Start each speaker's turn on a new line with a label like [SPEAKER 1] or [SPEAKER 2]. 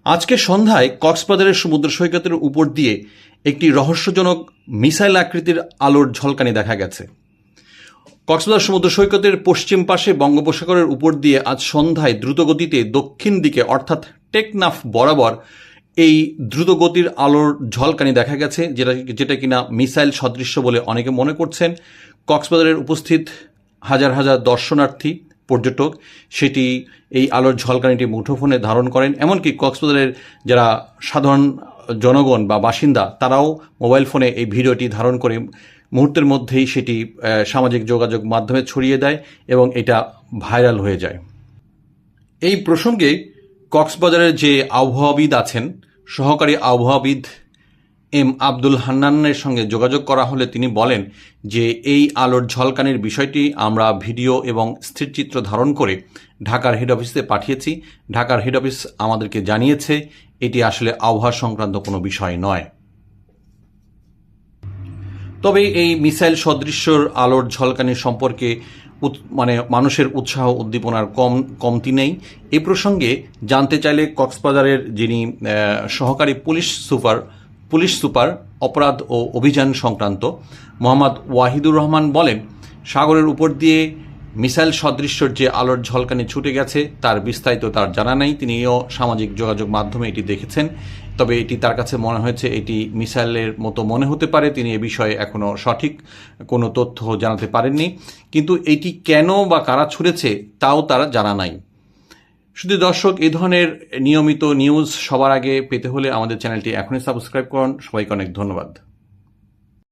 [SPEAKER 1] আজকে সন্ধ্যায় কক্সবাজারের সমুদ্র সৈকতের উপর দিয়ে একটি রহস্যজনক মিসাইল আকৃতির আলোর ঝলকানি দেখা গেছে। কক্সবাজার সমুদ্র সৈকতের পশ্চিম পাশে বঙ্গোপসাগরের উপর দিয়ে আজ সন্ধ্যায় দ্রুতগতিতে দক্ষিণ দিকে অর্থাৎ টেকনাফ বরাবর এই দ্রুতগতির আলোর ঝলকানি দেখা গেছে, যেটা কিনা মিসাইল সদৃশ্য বলে অনেকে মনে করছেন। কক্সবাজারের উপস্থিত হাজার হাজার দর্শনার্থী পর্যটক সেটি এই আলোর ঝলকানিটি মুঠোফোনে ধারণ করেন। এমনকি কক্সবাজারের যারা সাধারণ জনগণ বা বাসিন্দা তারাও মোবাইল ফোনে এই ভিডিওটি ধারণ করে মুহূর্তের মধ্যেই সেটি সামাজিক যোগাযোগ মাধ্যমে ছড়িয়ে দেয় এবং এটা ভাইরাল হয়ে যায়। এই প্রসঙ্গে কক্সবাজারের যে আবহাওয়াবিদ আছেন, সহকারী আবহাওয়াবিদ এম আব্দুল হান্নানের সঙ্গে যোগাযোগ করা হলে তিনি বলেন যে এই আলোর ঝলকানির বিষয়টি আমরা ভিডিও এবং স্থিরচিত্র ধারণ করে ঢাকার হেড অফিসে পাঠিয়েছি। ঢাকার হেড অফিস আমাদেরকে জানিয়েছে এটি আসলে আবহাওয়া সংক্রান্ত কোনো বিষয় নয়। তবে এই মিসাইল সদৃশ্যর আলোর ঝলকানি সম্পর্কে মানুষের উৎসাহ উদ্দীপনার কমতি নেই। এ প্রসঙ্গে জানতে চাইলে কক্সবাজারের যিনি সহকারী পুলিশ সুপার অপরাধ ও অভিযান সংক্রান্ত মোহাম্মদ ওয়াহিদুর রহমান বলেন, সাগরের উপর দিয়ে মিসাইল সদৃশ্যর যে আলোর ঝলকানি ছুটে গেছে তার বিস্তারিত তার জানা নেই। তিনিও সামাজিক যোগাযোগ মাধ্যমে এটি দেখেছেন, তবে এটি তার কাছে মনে হয়েছে এটি মিসাইলের মতো মনে হতে পারে। তিনি এ বিষয়ে এখনও সঠিক কোনো তথ্য জানাতে পারেননি, কিন্তু এটি কেন বা কারা ছুড়েছে তাও তারা জানা নাই। শুধু দর্শক, এই ধরনের নিয়মিত নিউজ সবার আগে পেতে হলে আমাদের চ্যানেলটি এখনই সাবস্ক্রাইব করুন। সবাইকে অনেক ধন্যবাদ।